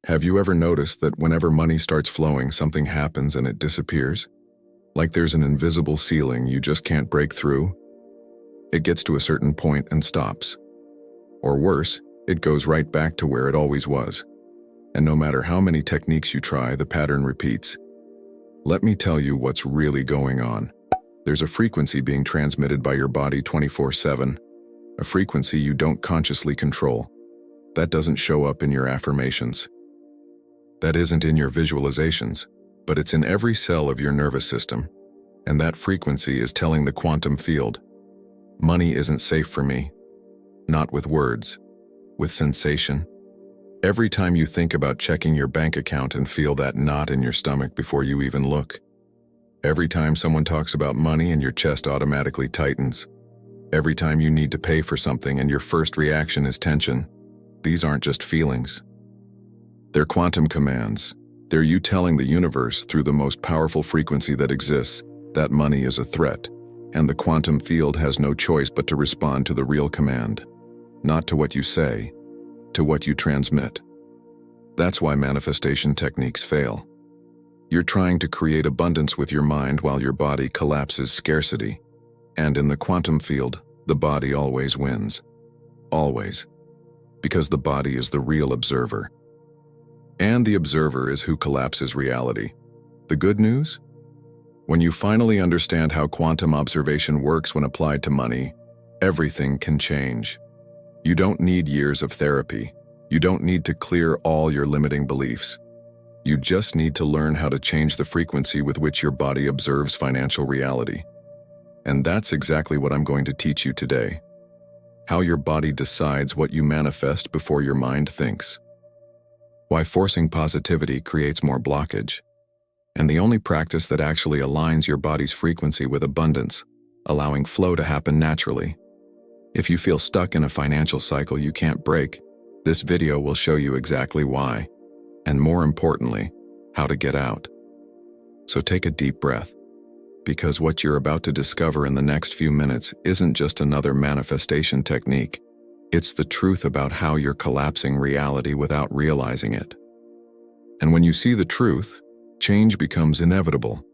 Have you ever noticed that whenever money starts flowing, something happens and it disappears? Like there's an invisible ceiling you just can't break through? It gets to a certain point and stops. Or worse, it goes right back to where it always was. And no matter how many techniques you try, the pattern repeats. Let me tell you what's really going on. There's a frequency being transmitted by your body 24/7, a frequency you don't consciously control. That doesn't show up in your affirmations. That isn't in your visualizations, but it's in every cell of your nervous system. And that frequency is telling the quantum field, money isn't safe for me. Not with words, with sensation. Every time you think about checking your bank account and feel that knot in your stomach before you even look. Every time someone talks about money and your chest automatically tightens. Every time you need to pay for something and your first reaction is tension. These aren't just feelings. They're quantum commands. They're you telling the universe through the most powerful frequency that exists that money is a threat, and the quantum field has no choice but to respond to the real command. Not to what you say, to what you transmit. That's why manifestation techniques fail. You're trying to create abundance with your mind while your body collapses scarcity. And in the quantum field, the body always wins. Always. Because the body is the real observer. And the observer is who collapses reality. The good news? When you finally understand how quantum observation works when applied to money, everything can change. You don't need years of therapy. You don't need to clear all your limiting beliefs. You just need to learn how to change the frequency with which your body observes financial reality. And that's exactly what I'm going to teach you today. How your body decides what you manifest before your mind thinks. Why forcing positivity creates more blockage. And the only practice that actually aligns your body's frequency with abundance, allowing flow to happen naturally. If you feel stuck in a financial cycle you can't break, this video will show you exactly why. And more importantly, how to get out. So take a deep breath. Because what you're about to discover in the next few minutes isn't just another manifestation technique. It's the truth about how you're collapsing reality without realizing it. And when you see the truth, change becomes inevitable.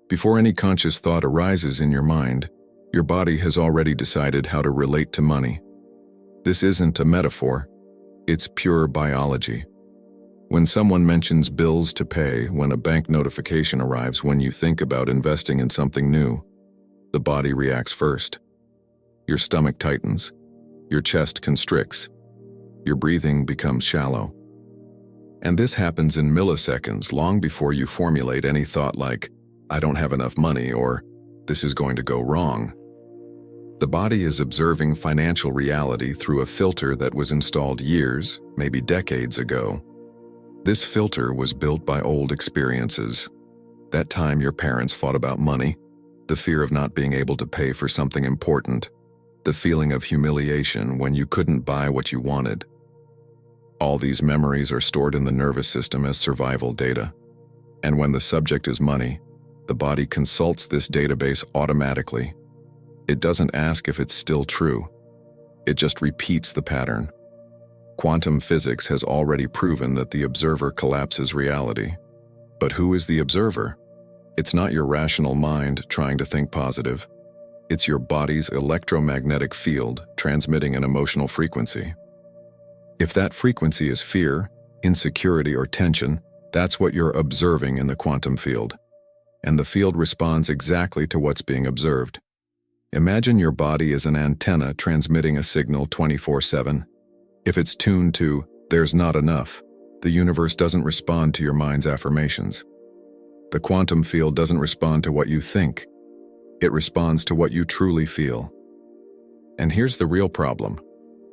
Before any conscious thought arises in your mind, your body has already decided how to relate to money. This isn't a metaphor, it's pure biology. When someone mentions bills to pay, when a bank notification arrives, when you think about investing in something new, the body reacts first. Your stomach tightens. Your chest constricts. Your breathing becomes shallow. And this happens in milliseconds, long before you formulate any thought like, I don't have enough money, or this is going to go wrong. The body is observing financial reality through a filter that was installed years, maybe decades ago. This filter was built by old experiences. That time your parents fought about money, the fear of not being able to pay for something important, the feeling of humiliation when you couldn't buy what you wanted. All these memories are stored in the nervous system as survival data. And when the subject is money, the body consults this database automatically. It doesn't ask if it's still true. It just repeats the pattern. Quantum physics has already proven that the observer collapses reality. But who is the observer? It's not your rational mind trying to think positive. It's your body's electromagnetic field transmitting an emotional frequency. If that frequency is fear, insecurity, or tension, that's what you're observing in the quantum field. And the field responds exactly to what's being observed. Imagine your body as an antenna transmitting a signal 24/7. If it's tuned to, there's not enough, the universe doesn't respond to your mind's affirmations. The quantum field doesn't respond to what you think. It responds to what you truly feel. And here's the real problem.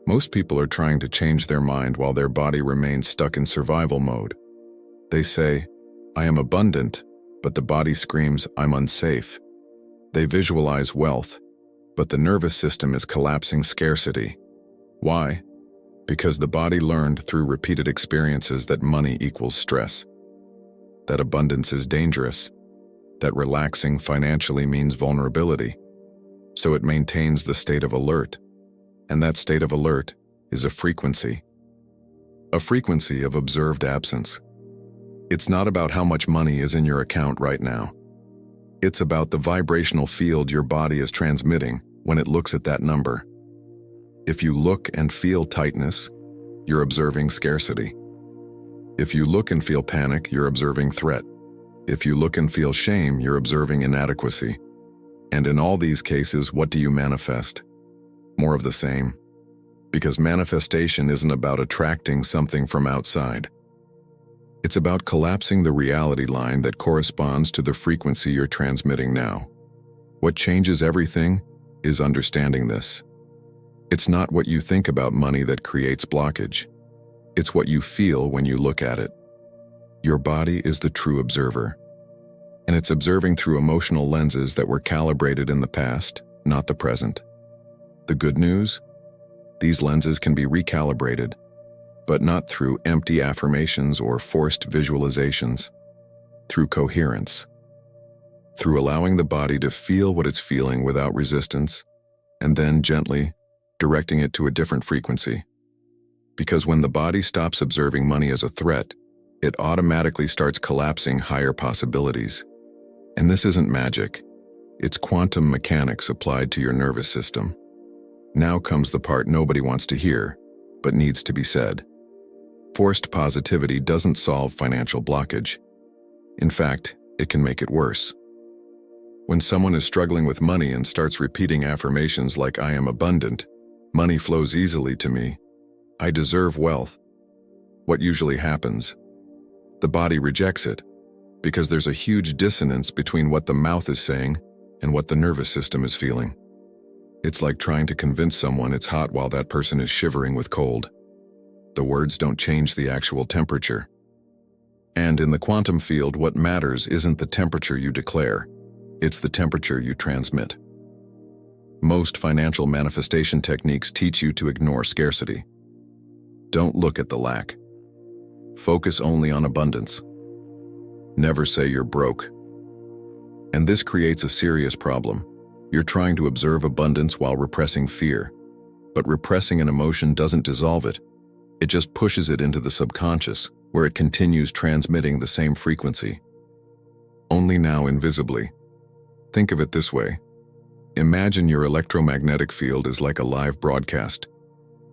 Most people are trying to change their mind while their body remains stuck in survival mode. They say, I am abundant, but the body screams, I'm unsafe. They visualize wealth, but the nervous system is collapsing scarcity. Why? Because the body learned through repeated experiences that money equals stress, that abundance is dangerous, that relaxing financially means vulnerability. So it maintains the state of alert, and that state of alert is a frequency. a frequency of observed absence. It's not about how much money is in your account right now. It's about the vibrational field your body is transmitting when it looks at that number. If you look and feel tightness, you're observing scarcity. If you look and feel panic, you're observing threat. If you look and feel shame, you're observing inadequacy. And in all these cases, what do you manifest? More of the same. Because manifestation isn't about attracting something from outside. It's about collapsing the reality line that corresponds to the frequency you're transmitting now. What changes everything is understanding this. It's not what you think about money that creates blockage. It's what you feel when you look at it. Your body is the true observer. And it's observing through emotional lenses that were calibrated in the past, not the present. The good news? These lenses can be recalibrated, but not through empty affirmations or forced visualizations, through coherence, through allowing the body to feel what it's feeling without resistance, and then gently directing it to a different frequency. Because when the body stops observing money as a threat, it automatically starts collapsing higher possibilities. And this isn't magic. It's quantum mechanics applied to your nervous system. Now comes the part nobody wants to hear, but needs to be said. Forced positivity doesn't solve financial blockage. In fact, it can make it worse. When someone is struggling with money and starts repeating affirmations like "I am abundant," "Money flows easily to me," "I deserve wealth," what usually happens? The body rejects it, because there's a huge dissonance between what the mouth is saying and what the nervous system is feeling. It's like trying to convince someone it's hot while that person is shivering with cold. The words don't change the actual temperature. And in the quantum field, what matters isn't the temperature you declare, it's the temperature you transmit. Most financial manifestation techniques teach you to ignore scarcity. Don't look at the lack. Focus only on abundance. Never say you're broke. And this creates a serious problem. You're trying to observe abundance while repressing fear. But repressing an emotion doesn't dissolve it. It just pushes it into the subconscious, where it continues transmitting the same frequency. Only now invisibly. Think of it this way. Imagine your electromagnetic field is like a live broadcast.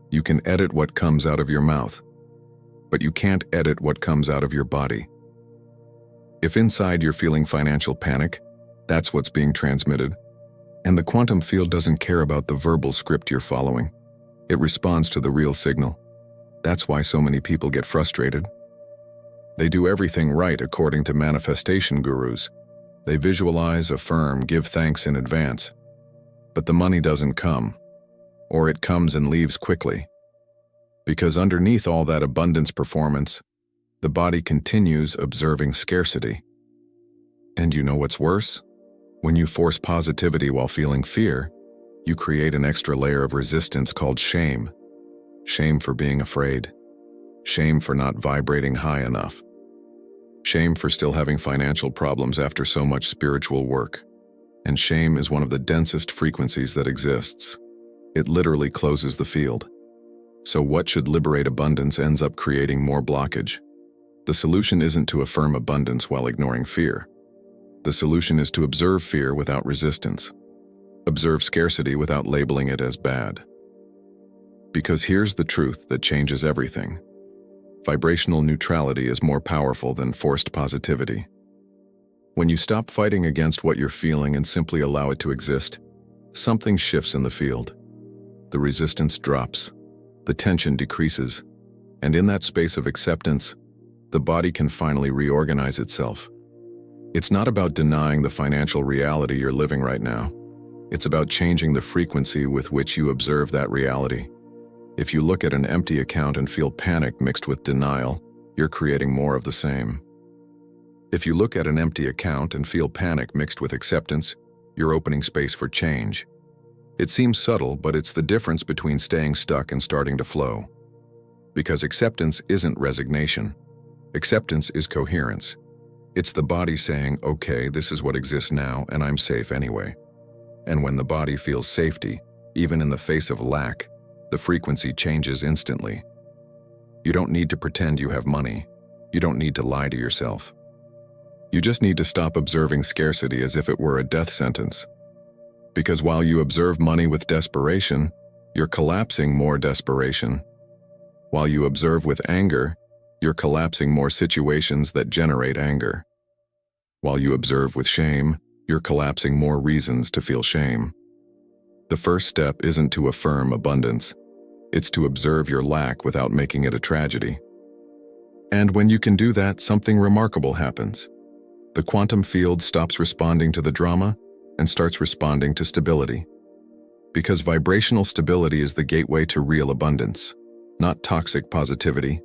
You can edit what comes out of your mouth, but you can't edit what comes out of your body. If inside you're feeling financial panic, that's what's being transmitted. And the quantum field doesn't care about the verbal script you're following. It responds to the real signal. That's why so many people get frustrated. They do everything right according to manifestation gurus. They visualize, affirm, give thanks in advance. But the money doesn't come, or it comes and leaves quickly. Because underneath all that abundance performance, the body continues observing scarcity. And you know what's worse? When you force positivity while feeling fear, you create an extra layer of resistance called shame. Shame for being afraid. Shame for not vibrating high enough. Shame for still having financial problems after so much spiritual work. And shame is one of the densest frequencies that exists. It literally closes the field. So what should liberate abundance ends up creating more blockage. The solution isn't to affirm abundance while ignoring fear. The solution is to observe fear without resistance. Observe scarcity without labeling it as bad. Because here's the truth that changes everything. Vibrational neutrality is more powerful than forced positivity. When you stop fighting against what you're feeling and simply allow it to exist, something shifts in the field. The resistance drops, the tension decreases, and in that space of acceptance, the body can finally reorganize itself. It's not about denying the financial reality you're living right now. It's about changing the frequency with which you observe that reality. If you look at an empty account and feel panic mixed with denial, you're creating more of the same. If you look at an empty account and feel panic mixed with acceptance, you're opening space for change. It seems subtle, but it's the difference between staying stuck and starting to flow. Because acceptance isn't resignation. Acceptance is coherence. It's the body saying, okay, this is what exists now, and I'm safe anyway. And when the body feels safety, even in the face of lack, the frequency changes instantly. You don't need to pretend you have money. You don't need to lie to yourself. You just need to stop observing scarcity as if it were a death sentence. Because while you observe money with desperation, you're collapsing more desperation. While you observe with anger, you're collapsing more situations that generate anger. While you observe with shame, you're collapsing more reasons to feel shame. The first step isn't to affirm abundance. It's to observe your lack without making it a tragedy. And when you can do that, something remarkable happens. The quantum field stops responding to the drama and starts responding to stability. Because vibrational stability is the gateway to real abundance, not toxic positivity,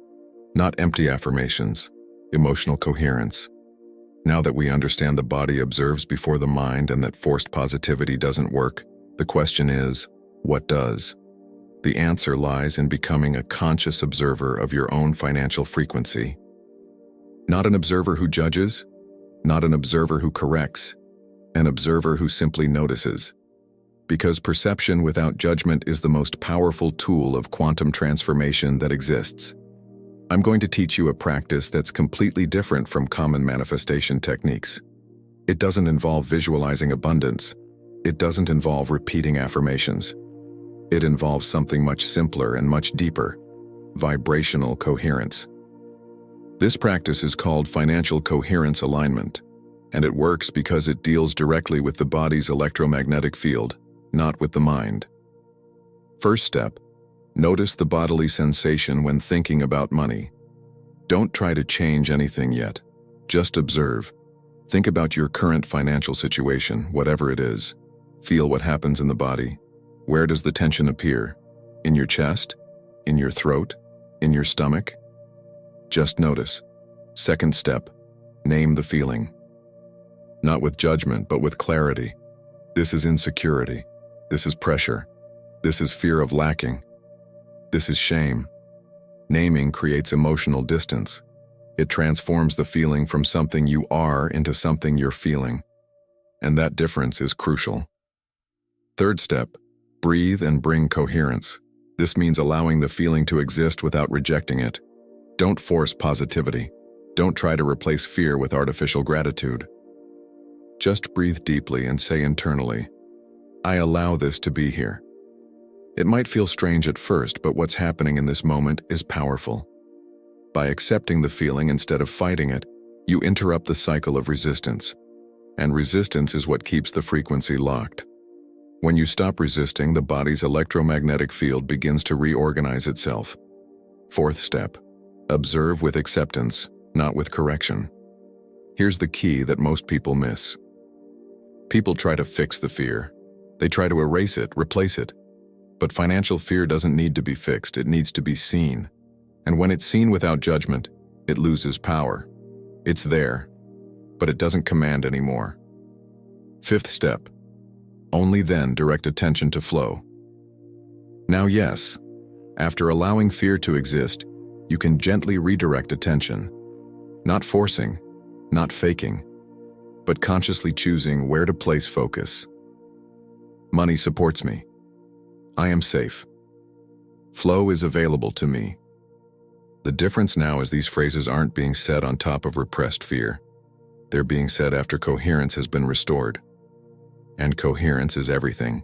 not empty affirmations, emotional coherence. Now that we understand the body observes before the mind and that forced positivity doesn't work, the question is, what does? The answer lies in becoming a conscious observer of your own financial frequency. Not an observer who judges, not an observer who corrects, an observer who simply notices. Because perception without judgment is the most powerful tool of quantum transformation that exists. I'm going to teach you a practice that's completely different from common manifestation techniques. It doesn't involve visualizing abundance. It doesn't involve repeating affirmations. It involves something much simpler and much deeper: vibrational coherence. This practice is called Financial Coherence Alignment, and it works because it deals directly with the body's electromagnetic field, not with the mind. First step: notice the bodily sensation when thinking about money. Don't try to change anything yet. Just observe. Think about your current financial situation, whatever it is. Feel what happens in the body. Where does the tension appear? In your chest? In your throat? In your stomach? Just notice. Second step: name the feeling. Not with judgment, but with clarity. This is insecurity. This is pressure. This is fear of lacking. This is shame. Naming creates emotional distance. It transforms the feeling from something you are into something you're feeling. And that difference is crucial. Third step: breathe and bring coherence. This means allowing the feeling to exist without rejecting it. Don't force positivity. Don't try to replace fear with artificial gratitude. Just breathe deeply and say internally, I allow this to be here. It might feel strange at first, but what's happening in this moment is powerful. By accepting the feeling instead of fighting it, you interrupt the cycle of resistance. And resistance is what keeps the frequency locked. When you stop resisting, the body's electromagnetic field begins to reorganize itself. Fourth step: observe with acceptance, not with correction. Here's the key that most people miss. People try to fix the fear. They try to erase it, replace it. But financial fear doesn't need to be fixed, it needs to be seen. And when it's seen without judgment, it loses power. It's there, but it doesn't command anymore. Fifth step: only then direct attention to flow. Now yes, after allowing fear to exist, you can gently redirect attention. Not forcing, not faking, but consciously choosing where to place focus. Money supports me. I am safe. Flow is available to me. The difference now is these phrases aren't being said on top of repressed fear. They're being said after coherence has been restored. And coherence is everything.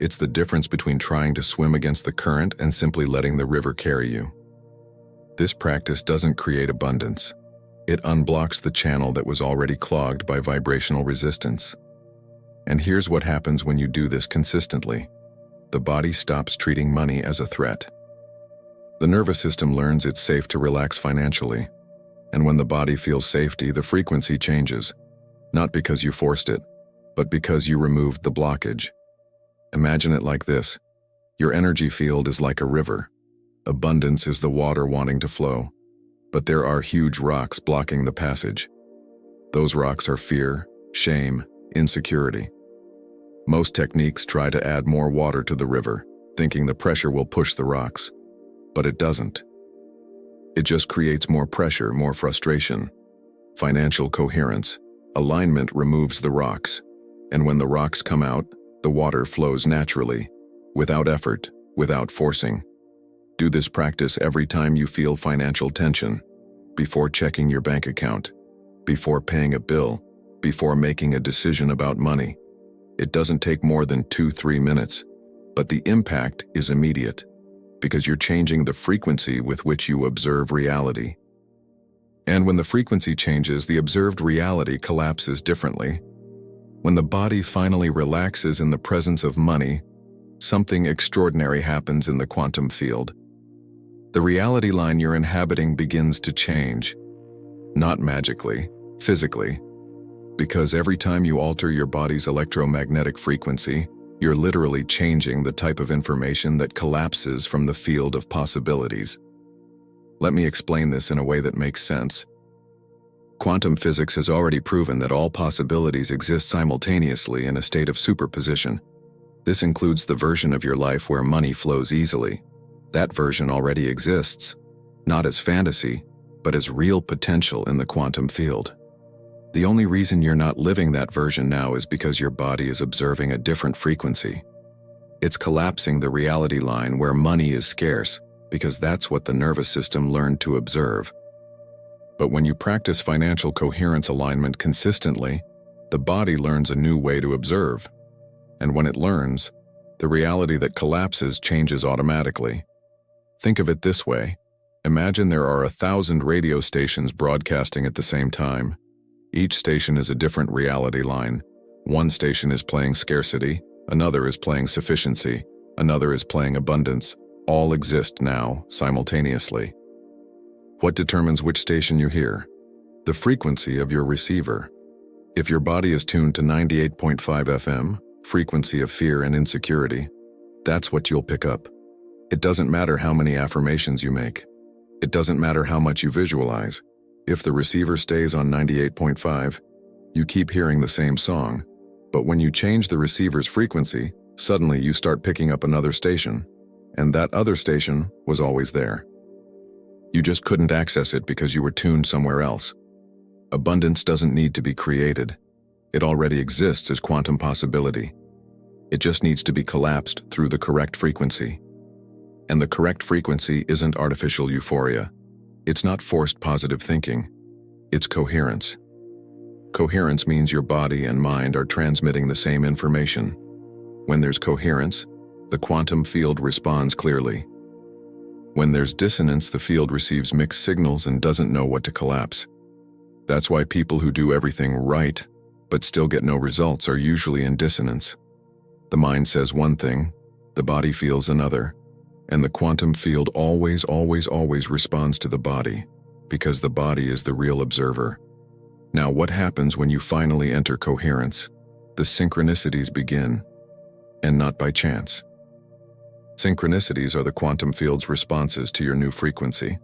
It's the difference between trying to swim against the current and simply letting the river carry you. This practice doesn't create abundance. It unblocks the channel that was already clogged by vibrational resistance. And here's what happens when you do this consistently. The body stops treating money as a threat. The nervous system learns it's safe to relax financially. And when the body feels safety, the frequency changes. Not because you forced it, but because you removed the blockage. Imagine it like this. Your energy field is like a river. Abundance is the water wanting to flow. But there are huge rocks blocking the passage. Those rocks are fear, shame, insecurity. Most techniques try to add more water to the river, thinking the pressure will push the rocks. But it doesn't. It just creates more pressure, more frustration. Financial coherence, alignment removes the rocks. And when the rocks come out, the water flows naturally, without effort, without forcing. Do this practice every time you feel financial tension, before checking your bank account, before paying a bill, before making a decision about money. It doesn't take more than 2-3 minutes, but the impact is immediate, because you're changing the frequency with which you observe reality. And when the frequency changes, the observed reality collapses differently. When the body finally relaxes in the presence of money, something extraordinary happens in the quantum field. The reality line you're inhabiting begins to change, not magically, physically, because every time you alter your body's electromagnetic frequency, you're literally changing the type of information that collapses from the field of possibilities. Let me explain this in a way that makes sense. Quantum physics has already proven that all possibilities exist simultaneously in a state of superposition. This includes the version of your life where money flows easily. That version already exists, not as fantasy, but as real potential in the quantum field. The only reason you're not living that version now is because your body is observing a different frequency. It's collapsing the reality line where money is scarce, because that's what the nervous system learned to observe. But when you practice financial coherence alignment consistently, the body learns a new way to observe. And when it learns, the reality that collapses changes automatically. Think of it this way. Imagine there are 1,000 radio stations broadcasting at the same time. Each station is a different reality line. One station is playing scarcity, another is playing sufficiency, another is playing abundance. All exist now, simultaneously. What determines which station you hear? The frequency of your receiver. If your body is tuned to 98.5 FM, frequency of fear and insecurity, that's what you'll pick up. It doesn't matter how many affirmations you make. It doesn't matter how much you visualize. If the receiver stays on 98.5, you keep hearing the same song. But when you change the receiver's frequency, suddenly you start picking up another station. And that other station was always there. You just couldn't access it because you were tuned somewhere else. Abundance doesn't need to be created. It already exists as quantum possibility. It just needs to be collapsed through the correct frequency. And the correct frequency isn't artificial euphoria. It's not forced positive thinking. It's coherence. Coherence means your body and mind are transmitting the same information. When there's coherence, the quantum field responds clearly. When there's dissonance, the field receives mixed signals and doesn't know what to collapse. That's why people who do everything right, but still get no results, are usually in dissonance. The mind says one thing, the body feels another, and the quantum field always responds to the body, because the body is the real observer. Now, what happens when you finally enter coherence? The synchronicities begin, and not by chance. Synchronicities are the quantum field's responses to your new frequency.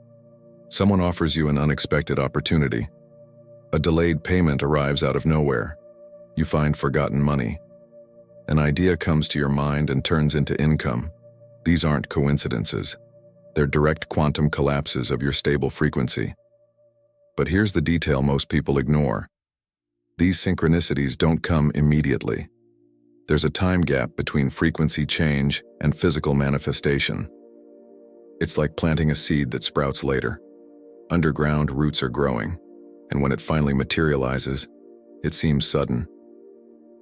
Someone offers you an unexpected opportunity. A delayed payment arrives out of nowhere. You find forgotten money. An idea comes to your mind and turns into income. These aren't coincidences. They're direct quantum collapses of your stable frequency. But here's the detail most people ignore. These synchronicities don't come immediately. There's a time gap between frequency change and physical manifestation. It's like planting a seed that sprouts later. Underground roots are growing, and when it finally materializes, it seems sudden.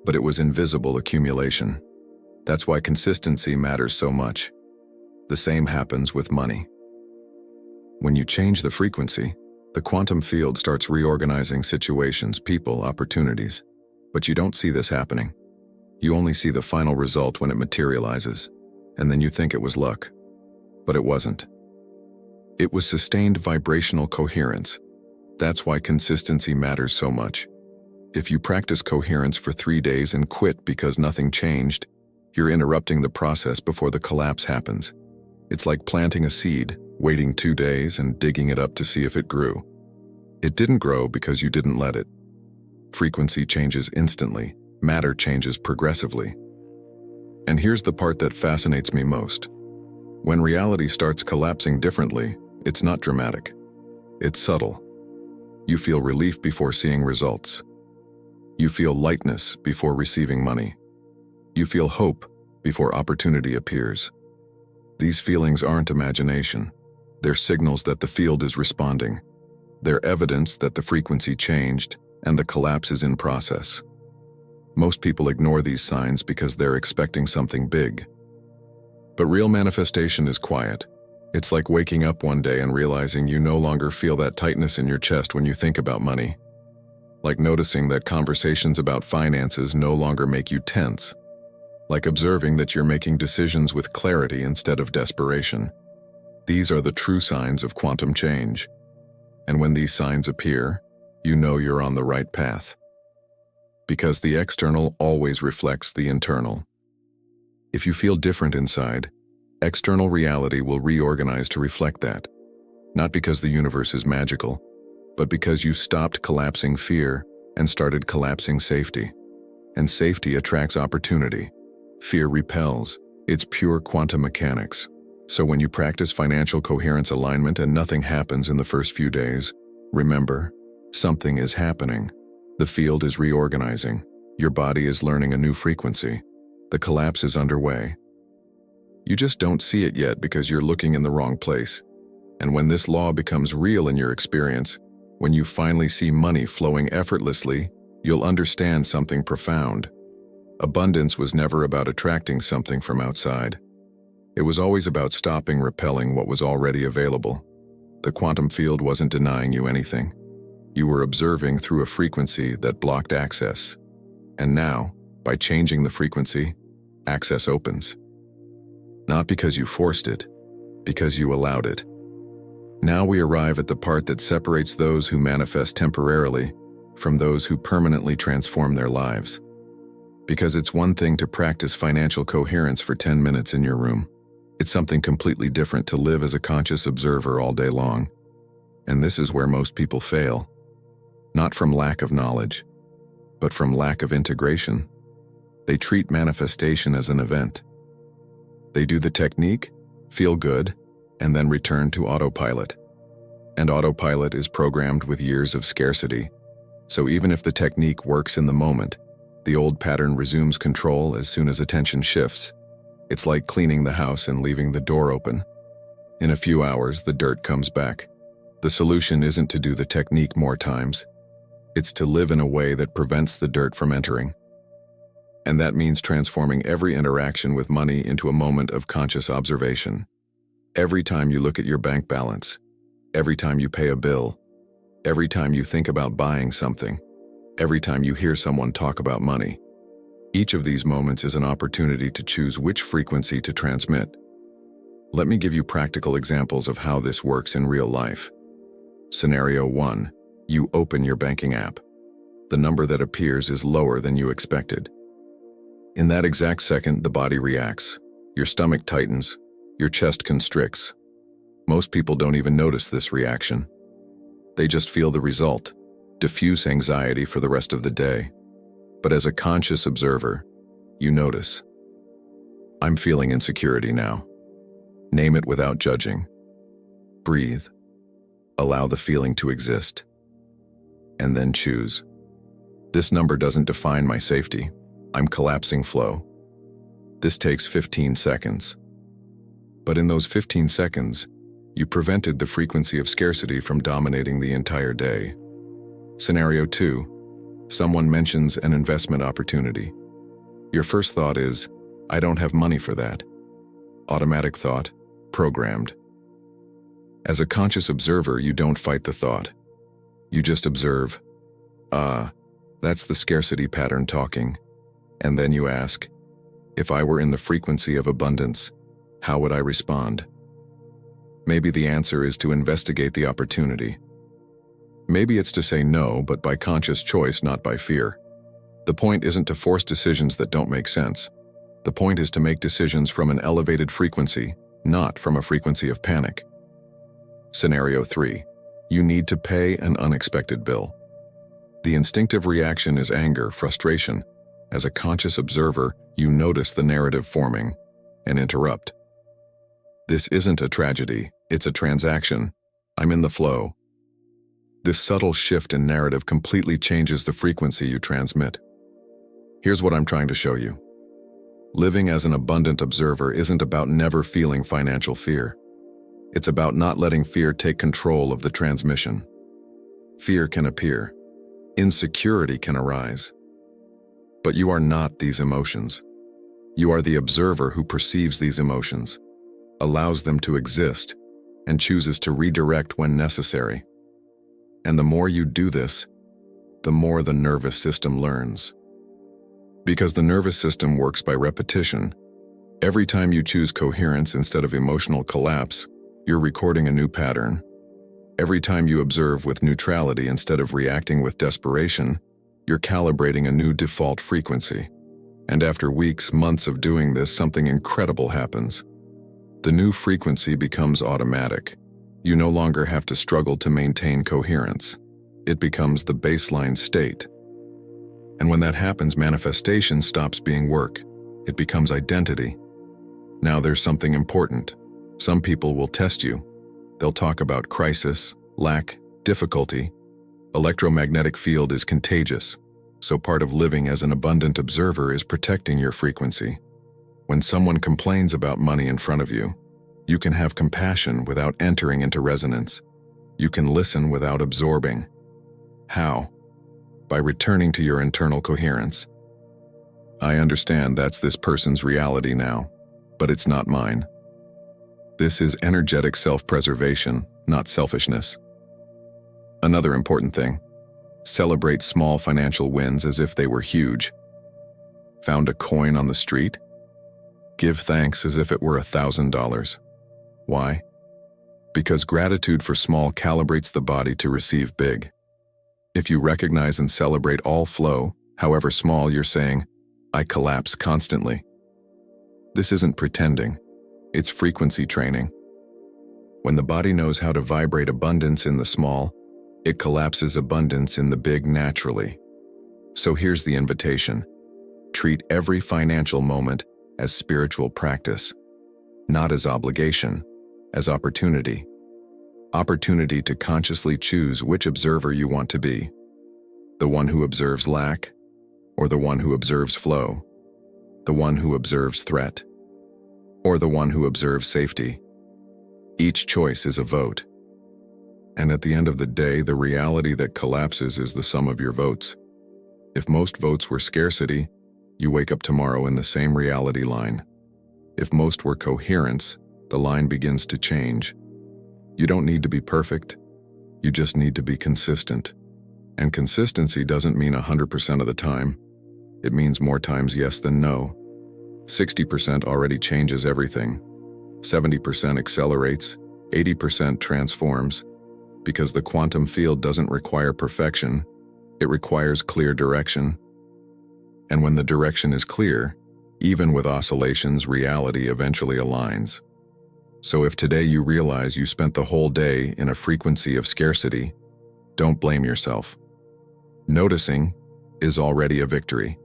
But it was invisible accumulation. That's why consistency matters so much. The same happens with money. When you change the frequency, the quantum field starts reorganizing situations, people, opportunities. But you don't see this happening. You only see the final result when it materializes, and then you think it was luck. But it wasn't. It was sustained vibrational coherence. That's why consistency matters so much. If you practice coherence for 3 days and quit because nothing changed, you're interrupting the process before the collapse happens. It's like planting a seed, waiting 2 days and digging it up to see if it grew. It didn't grow because you didn't let it. Frequency changes instantly. Matter changes progressively. And here's the part that fascinates me most. When reality starts collapsing differently, it's not dramatic. It's subtle. You feel relief before seeing results. You feel lightness before receiving money. You feel hope before opportunity appears. These feelings aren't imagination. They're signals that the field is responding. They're evidence that the frequency changed and the collapse is in process. Most people ignore these signs because they're expecting something big. But real manifestation is quiet. It's like waking up one day and realizing you no longer feel that tightness in your chest when you think about money. Like noticing that conversations about finances no longer make you tense. Like observing that you're making decisions with clarity instead of desperation. These are the true signs of quantum change. And when these signs appear, you know you're on the right path. Because the external always reflects the internal. If you feel different inside, external reality will reorganize to reflect that. Not because the universe is magical, but because you stopped collapsing fear and started collapsing safety. And safety attracts opportunity. Fear repels. It's pure quantum mechanics. So when you practice financial coherence alignment and nothing happens in the first few days, remember, something is happening. The field is reorganizing. Your body is learning a new frequency. The collapse is underway. You just don't see it yet because you're looking in the wrong place. And when this law becomes real in your experience, when you finally see money flowing effortlessly, you'll understand something profound. Abundance was never about attracting something from outside. It was always about stopping repelling what was already available. The quantum field wasn't denying you anything. You were observing through a frequency that blocked access. And now, by changing the frequency, access opens. Not because you forced it, because you allowed it. Now we arrive at the part that separates those who manifest temporarily from those who permanently transform their lives. Because it's one thing to practice financial coherence for 10 minutes in your room. It's something completely different to live as a conscious observer all day long. And this is where most people fail. Not from lack of knowledge, but from lack of integration. They treat manifestation as an event. They do the technique, feel good, and then return to autopilot. And autopilot is programmed with years of scarcity. So even if the technique works in the moment, the old pattern resumes control as soon as attention shifts. It's like cleaning the house and leaving the door open. In a few hours, the dirt comes back. The solution isn't to do the technique more times. It's to live in a way that prevents the dirt from entering. And that means transforming every interaction with money into a moment of conscious observation. Every time you look at your bank balance, every time you pay a bill, every time you think about buying something, every time you hear someone talk about money. Each of these moments is an opportunity to choose which frequency to transmit. Let me give you practical examples of how this works in real life. Scenario 1. You open your banking app. The number that appears is lower than you expected. In that exact second, the body reacts. Your stomach tightens. Your chest constricts. Most people don't even notice this reaction. They just feel the result, diffuse anxiety for the rest of the day. But as a conscious observer, you notice. I'm feeling insecurity now. Name it without judging. Breathe. Allow the feeling to exist. And then choose. This number doesn't define my safety. I'm collapsing flow. This takes 15 seconds. But in those 15 seconds, you prevented the frequency of scarcity from dominating the entire day. Scenario 2. Someone mentions an investment opportunity. Your first thought is, I don't have money for that. Automatic thought, programmed. As a conscious observer, you don't fight the thought. You just observe. That's the scarcity pattern talking. And then you ask, if I were in the frequency of abundance, how would I respond? Maybe the answer is to investigate the opportunity. Maybe it's to say no, but by conscious choice, not by fear. The point isn't to force decisions that don't make sense. The point is to make decisions from an elevated frequency, not from a frequency of panic. Scenario 3. You need to pay an unexpected bill. The instinctive reaction is anger, frustration. As a conscious observer, you notice the narrative forming and interrupt. This isn't a tragedy, it's a transaction. I'm in the flow. This subtle shift in narrative completely changes the frequency you transmit. Here's what I'm trying to show you. Living as an abundant observer isn't about never feeling financial fear. It's about not letting fear take control of the transmission. Fear can appear. Insecurity can arise. But you are not these emotions. You are the observer who perceives these emotions, allows them to exist, and chooses to redirect when necessary. And the more you do this, the more the nervous system learns. Because the nervous system works by repetition, every time you choose coherence instead of emotional collapse, you're recording a new pattern. Every time you observe with neutrality instead of reacting with desperation, you're calibrating a new default frequency. And after weeks, months of doing this, something incredible happens. The new frequency becomes automatic. You no longer have to struggle to maintain coherence. It becomes the baseline state. And when that happens, manifestation stops being work. It becomes identity. Now there's something important. Some people will test you. They'll talk about crisis, lack, difficulty. Electromagnetic field is contagious, so part of living as an abundant observer is protecting your frequency. When someone complains about money in front of you, you can have compassion without entering into resonance. You can listen without absorbing. How? By returning to your internal coherence. I understand that's this person's reality now, but it's not mine. This is energetic self-preservation, not selfishness. Another important thing, celebrate small financial wins as if they were huge. Found a coin on the street? Give thanks as if it were $1,000. Why? Because gratitude for small calibrates the body to receive big. If you recognize and celebrate all flow, however small, you're saying, I collapse constantly. This isn't pretending. It's frequency training. When the body knows how to vibrate abundance in the small, it collapses abundance in the big naturally. So here's the invitation. Treat every financial moment as spiritual practice, not as obligation, as opportunity. Opportunity to consciously choose which observer you want to be. The one who observes lack, or the one who observes flow. The one who observes threat, or the one who observes safety. Each choice is a vote. And at the end of the day, the reality that collapses is the sum of your votes. If most votes were scarcity, you wake up tomorrow in the same reality line. If most were coherence, the line begins to change. You don't need to be perfect. You just need to be consistent. And consistency doesn't mean 100% of the time. It means more times yes than no. 60% already changes everything. 70% accelerates. 80% transforms. Because the quantum field doesn't require perfection. It requires clear direction. And when the direction is clear, even with oscillations, reality eventually aligns. So if today you realize you spent the whole day in a frequency of scarcity, don't blame yourself. Noticing is already a victory.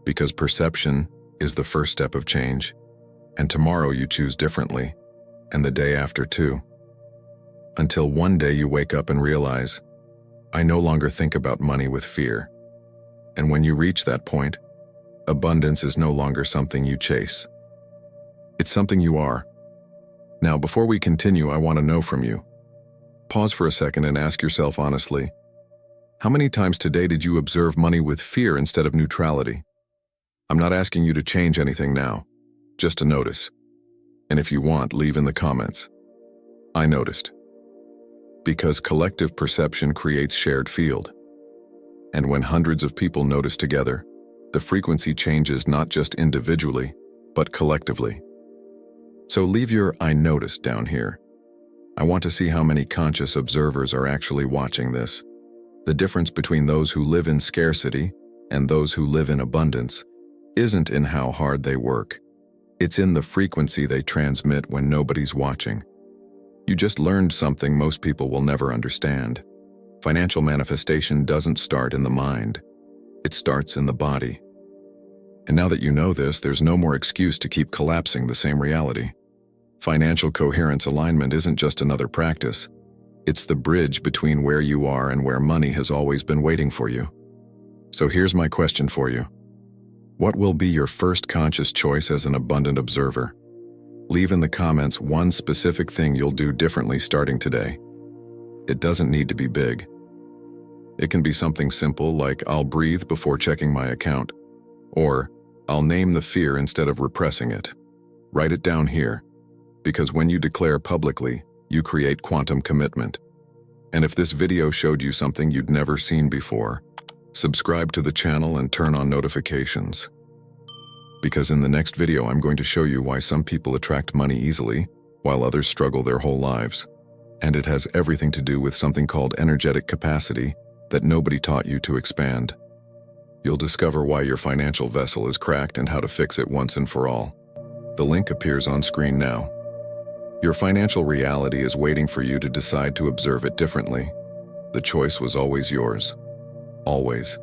Because perception is the first step of change. And tomorrow you choose differently, and the day after too. Until one day you wake up and realize, I no longer think about money with fear. And when you reach that point, abundance is no longer something you chase. It's something you are. Now, before we continue, I want to know from you. Pause for a second and ask yourself honestly, how many times today did you observe money with fear instead of neutrality? I'm not asking you to change anything now, just to notice. And if you want, leave in the comments. I noticed. Because collective perception creates shared field. And when hundreds of people notice together, the frequency changes not just individually, but collectively. So leave your I noticed down here. I want to see how many conscious observers are actually watching this. The difference between those who live in scarcity and those who live in abundance isn't in how hard they work. It's in the frequency they transmit when nobody's watching. You just learned something most people will never understand. Financial manifestation doesn't start in the mind. It starts in the body. And now that you know this, there's no more excuse to keep collapsing the same reality. Financial coherence alignment isn't just another practice. It's the bridge between where you are and where money has always been waiting for you. So here's my question for you. What will be your first conscious choice as an abundant observer? Leave in the comments one specific thing you'll do differently starting today. It doesn't need to be big. It can be something simple like I'll breathe before checking my account, or I'll name the fear instead of repressing it. Write it down here, because when you declare publicly, you create quantum commitment. And if this video showed you something you'd never seen before, subscribe to the channel and turn on notifications. Because in the next video I'm going to show you why some people attract money easily, while others struggle their whole lives. And it has everything to do with something called energetic capacity that nobody taught you to expand. You'll discover why your financial vessel is cracked and how to fix it once and for all. The link appears on screen now. Your financial reality is waiting for you to decide to observe it differently. The choice was always yours. Always.